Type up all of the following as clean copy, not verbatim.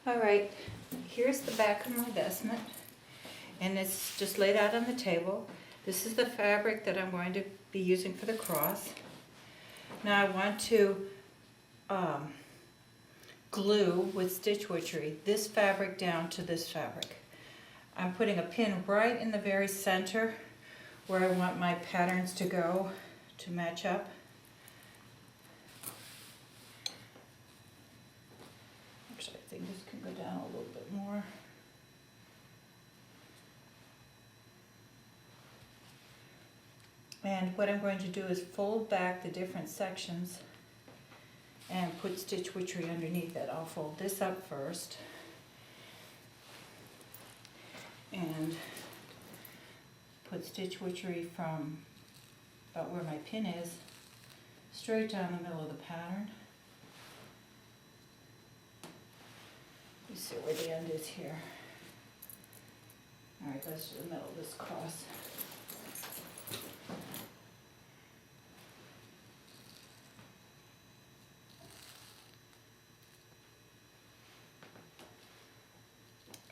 All right, here's the back of my vestment, and it's just laid out on the table. This is the fabric that I'm going to be using for the cross. Now I want to glue with stitch witchery this fabric down to this fabric. I'm putting a pin right in the very center where I want my patterns to go to match up. Actually, I think this can go down a little bit more. And what I'm going to do is fold back the different sections and put stitch witchery underneath it. I'll fold this up first and put stitch witchery from about where my pin is straight down the middle of the pattern. You see where the end is here. All right, goes to the middle of this cross.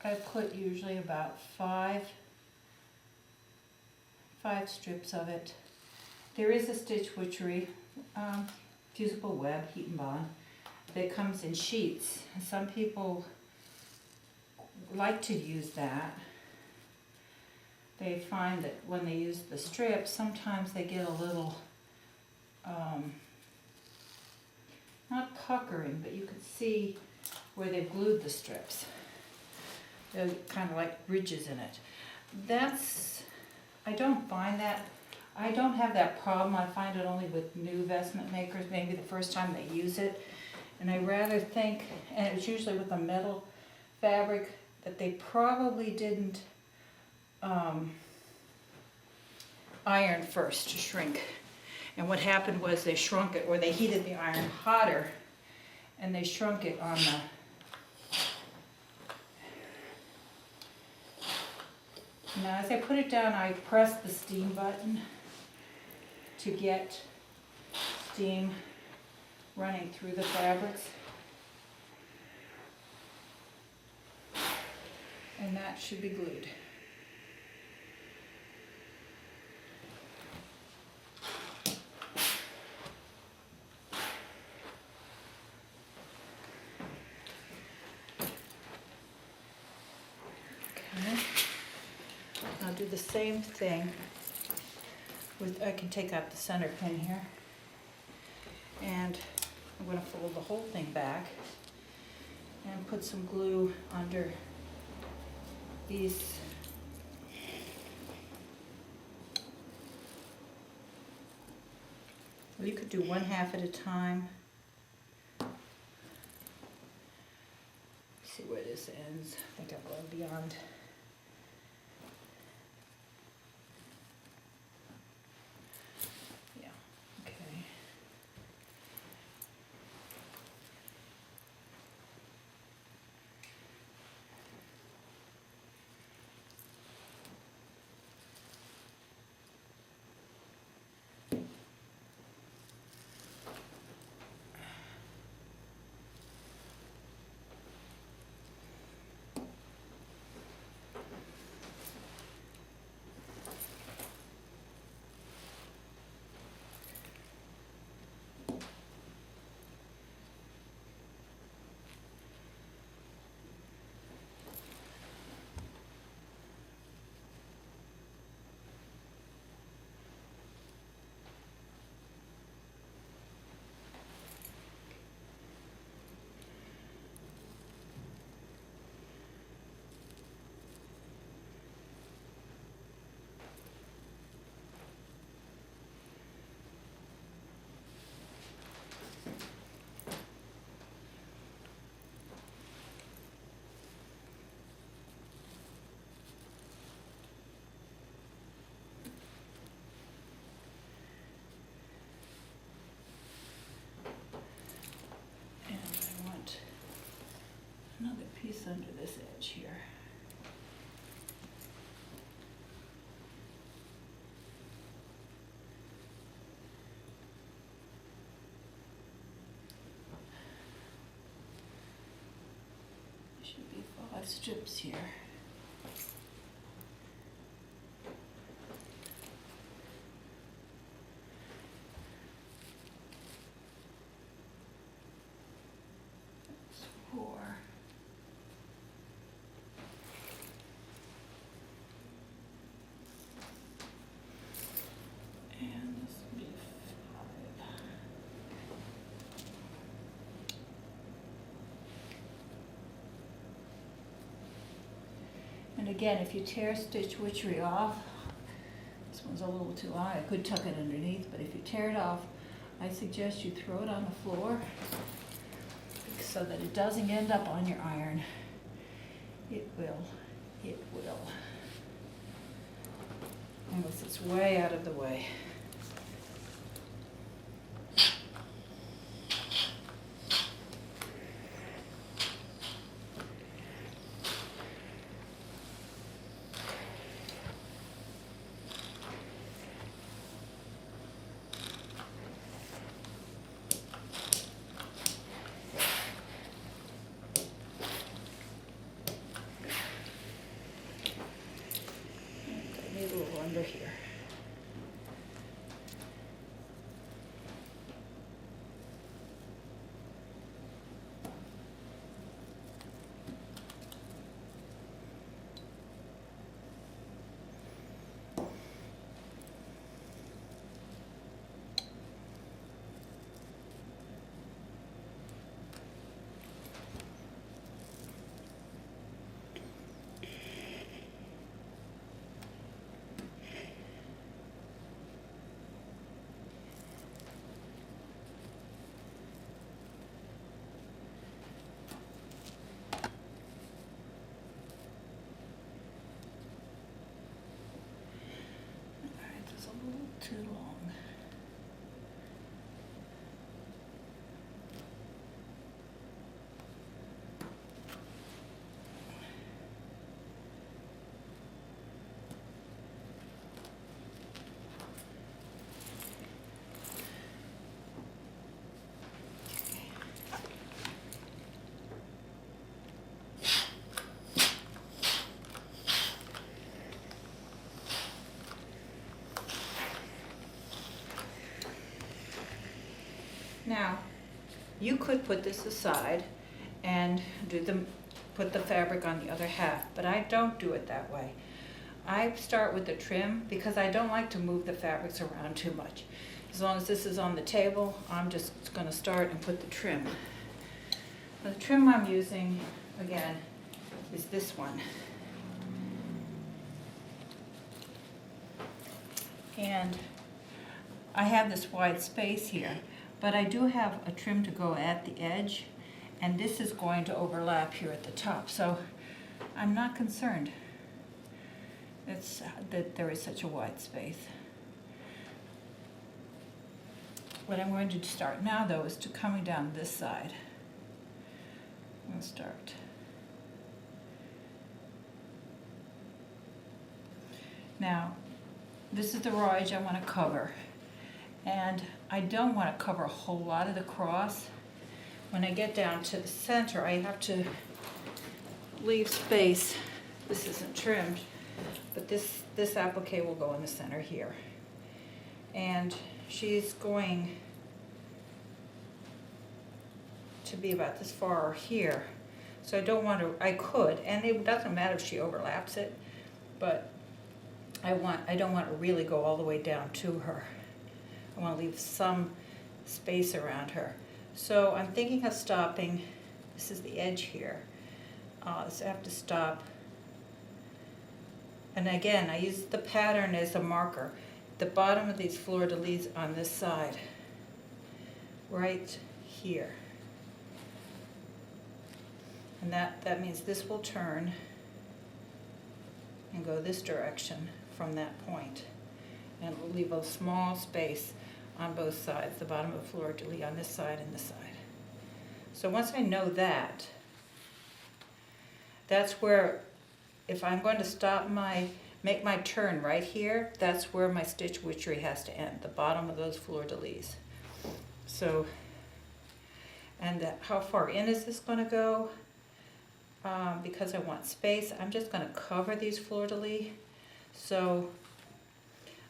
I put usually about five strips of it. There is a stitch witchery, fusible web, heat and bond, that comes in sheets. Some people like to use that. They find that when they use the strips, sometimes they get a little, not puckering, but you could see where they've glued the strips. They're kind of like ridges in it. I don't find that, I don't have that problem. I find it only with new vestment makers, maybe the first time they use it. And I rather think, and it's usually with a metal fabric, that they probably didn't iron first to shrink. And what happened was they shrunk it, or they heated the iron hotter, and they shrunk it on the Now as I put it down, I press the steam button to get steam running through the fabrics. And that should be glued. Okay. I'll do the same thing with, I can take out the center pin here, and I'm going to fold the whole thing back and put some glue under these. Well, you could do one half at a time. See where this ends. I think I'm going beyond. Yeah, okay. Another piece under this edge here. I should strips here. That's 4. And this will be 5. And again, if you tear stitch witchery off, this one's a little too high, I could tuck it underneath, but if you tear it off, I suggest you throw it on the floor so that it doesn't end up on your iron. It will. Unless it's way out of the way. A little under here. Too long. Now, you could put this aside and put the fabric on the other half, but I don't do it that way. I start with the trim because I don't like to move the fabrics around too much. As long as this is on the table, I'm just going to start and put the trim. The trim I'm using, again, is this one. And I have this wide space here. But I do have a trim to go at the edge, and this is going to overlap here at the top. So I'm not concerned that there is such a wide space. What I'm going to start now, though, is to coming down this side. I'm going to start. Now, this is the raw edge I want to cover. And I don't want to cover a whole lot of the cross. When I get down to the center, I have to leave space. This isn't trimmed, but this applique will go in the center here. And she's going to be about this far here. So I don't want to, I could, and it doesn't matter if she overlaps it, but I don't want to really go all the way down to her. I want to leave some space around her. So I'm thinking of stopping, this is the edge here. So I have to stop. And again, I use the pattern as a marker. The bottom of these fleur-de-lis on this side, right here. And that means this will turn and go this direction from that point. And we'll leave a small space on both sides, the bottom of the fleur-de-lis on this side and this side. So once I know that, that's where, if I'm going to stop make my turn right here, that's where my stitch witchery has to end, the bottom of those fleur-de-lis. So, and how far in is this going to go? because I want space, I'm just going to cover these fleur-de-lis. So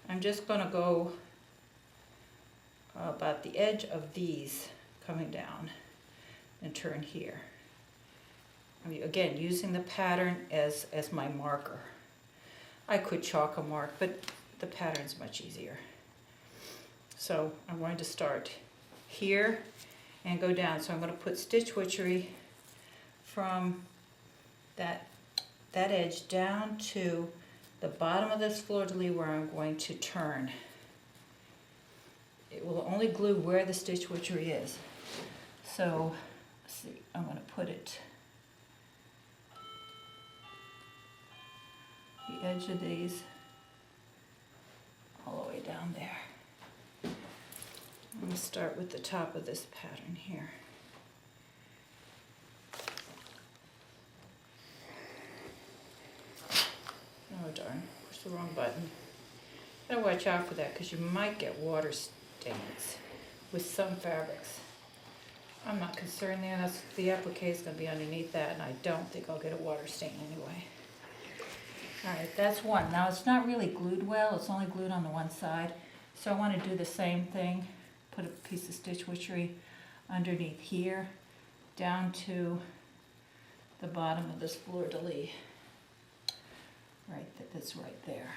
I'm just going to go about the edge of these coming down and turn here. I mean, again, using the pattern as my marker. I could chalk a mark, but the pattern's much easier. So I'm going to start here and go down. So I'm going to put stitch witchery from that edge down to the bottom of this fleur-de-lis where I'm going to turn. It will only glue where the stitch witchery is. So, let's see, I'm going to put it the edge of these all the way down there. I'm going to start with the top of this pattern here. Oh darn, push the wrong button. Gotta watch out for that because you might get water stains with some fabrics. I'm not concerned there. That's, the applique is going to be underneath that, and I don't think I'll get a water stain anyway. Alright, that's one. Now it's not really glued well, it's only glued on the one side. So I want to do the same thing. Put a piece of stitch witchery underneath here, down to the bottom of this fleur-de-lis. Right, that's right there.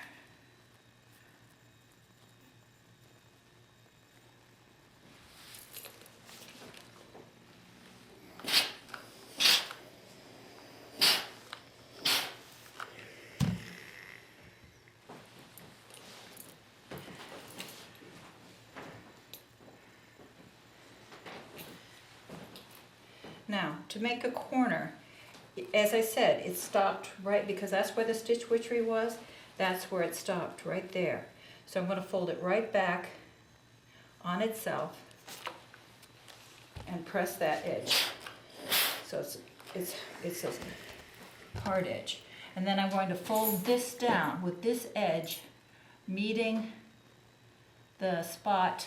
Now, to make a corner, as I said, it stopped right, because that's where the stitch witchery was, that's where it stopped, right there. So I'm going to fold it right back on itself and press that edge. So it's a hard edge. And then I'm going to fold this down with this edge meeting the spot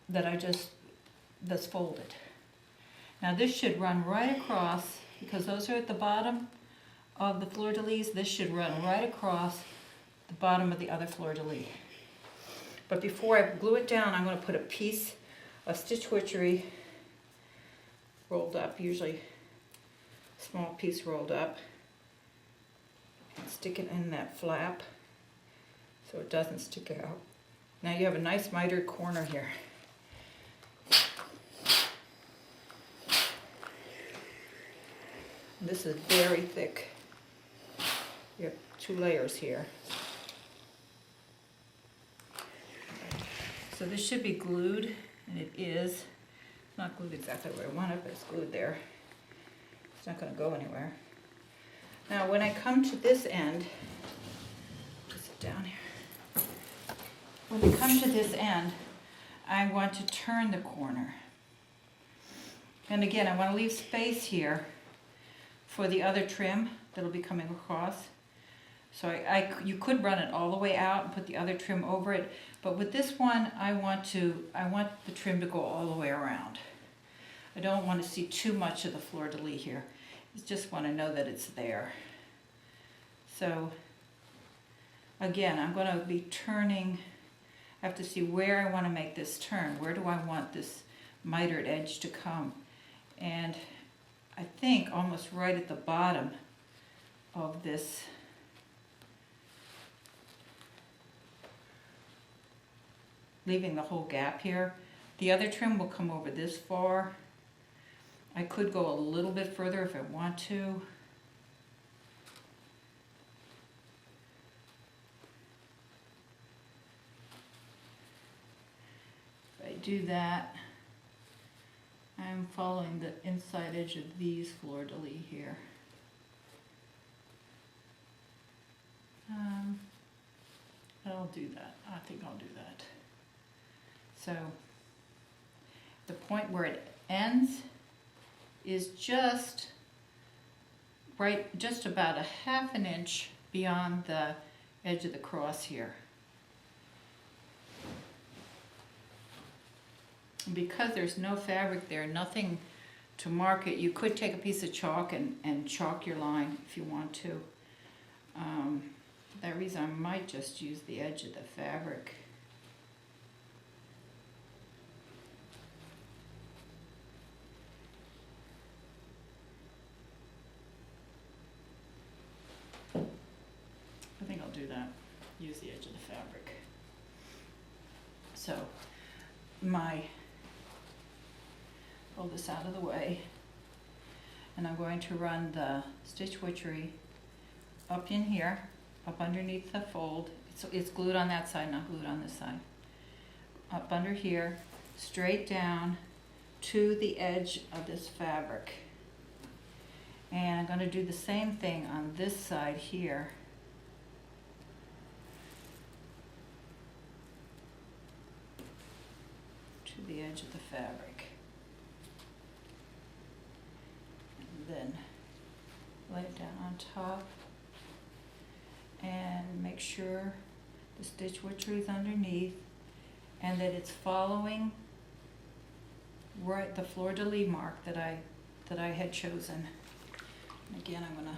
that that's folded. Now this should run right across, because those are at the bottom of the fleur-de-lis, this should run right across the bottom of the other fleur-de-lis. But before I glue it down, I'm going to put a piece of stitch witchery rolled up, usually a small piece rolled up, and stick it in that flap so it doesn't stick out. Now you have a nice mitered corner here. This is very thick. You have 2 layers here. So this should be glued, and it is. It's not glued exactly where I want it, but it's glued there. It's not going to go anywhere. Now when I come to this end, put it down here. When I come to this end, I want to turn the corner. And again, I want to leave space here for the other trim that'll be coming across. So you could run it all the way out and put the other trim over it, but with this one I want the trim to go all the way around. I don't want to see too much of the fleur-de-lis here. I just want to know that it's there. So again, I'm going to be turning. I have to see where I want to make this turn. Where do I want this mitered edge to come? And I think almost right at the bottom of this leaving the whole gap here. The other trim will come over this far. I could go a little bit further if I want to. If I do that, I'm following the inside edge of these fleur-de-lis here. I'll do that. I think I'll do that. So the point where it ends is just about a ½ an inch beyond the edge of the cross here. And because there's no fabric there, nothing mark it. You could take a piece of chalk and chalk your line if you want to. That reason I might just use the edge of the fabric. I think I'll do that. Use the edge of the fabric. So pull this out of the way, and I'm going to run the stitch witchery up in here, up underneath the fold. It's glued on that side, not glued on this side. Up under here, straight down to the edge of this fabric. And I'm going to do the same thing on this side here. To the edge of the fabric. And then lay it down on top. And make sure the stitch witchery is underneath and that it's following right the fleur-de-lis mark that I had chosen. And again, I'm gonna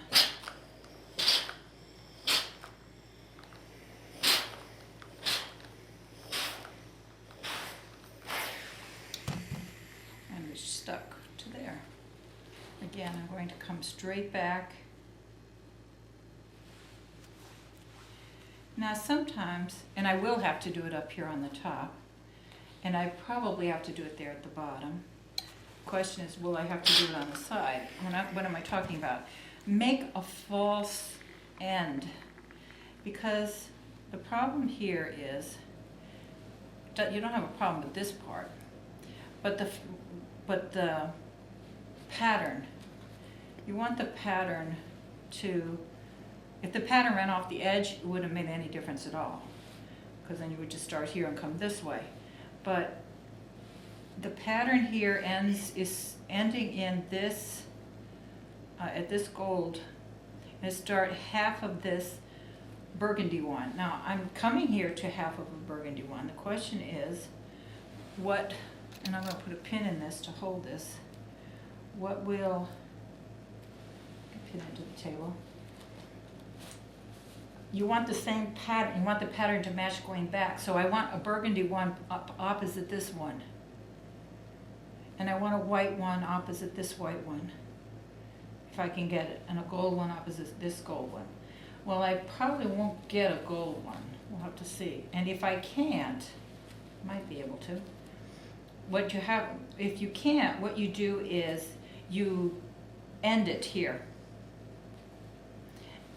and it's stuck to there. Again, I'm going to come straight back. Now sometimes, and I will have to do it up here on the top, and I probably have to do it there at the bottom. The question is, will I have to do it on the side? What am I talking about? Make a false end, because the problem here is that you don't have a problem with this part, but the pattern, you want the pattern to, if the pattern ran off the edge, it wouldn't have made any difference at all, because then you would just start here and come this way. But the pattern here is ending in this, at this gold, and start half of this burgundy one. Now I'm coming here to half of a burgundy one. The question is, what, and I'm going to put a pin in this to hold this, what will, pin into the table. You want the same pattern, you want the pattern to match going back. So I want a burgundy one up opposite this one. And I want a white one opposite this white one, if I can get it, and a gold one opposite this gold one. Well, I probably won't get a gold one. We'll have to see. And if I can't, I might be able to. What you have, if you can't, what you do is you end it here.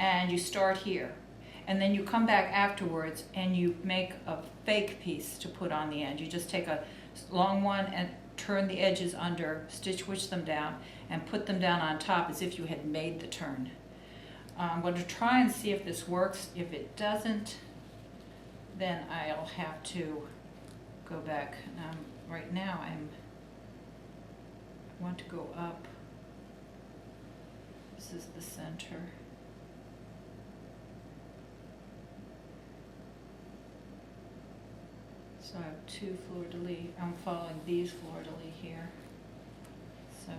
And you start here. And then you come back afterwards and you make a fake piece to put on the end. You just take a long one and turn the edges under, stitch witch them down, and put them down on top as if you had made the turn. I'm going to try and see if this works. If it doesn't, then I'll have to go back. Right now I want to go up. This is the center. So I have two fleur-de-lis. I'm following these fleur-de-lis here. So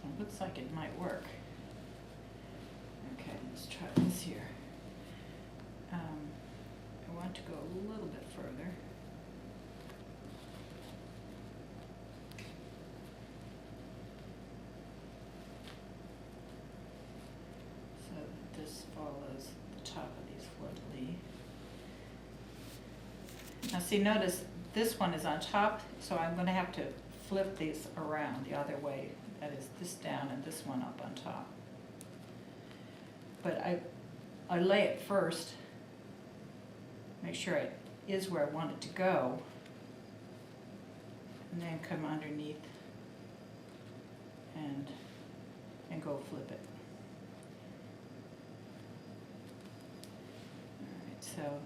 it looks like it might work. Okay, let's try this here. I want to go a little bit further. So that this follows the top of these fleur-de-lis. Now see, notice this one is on top, so I'm going to have to flip these around the other way. That is, this down and this one up on top. But I lay it first, make sure it is where I want it to go, and then come underneath and go flip it. All right, so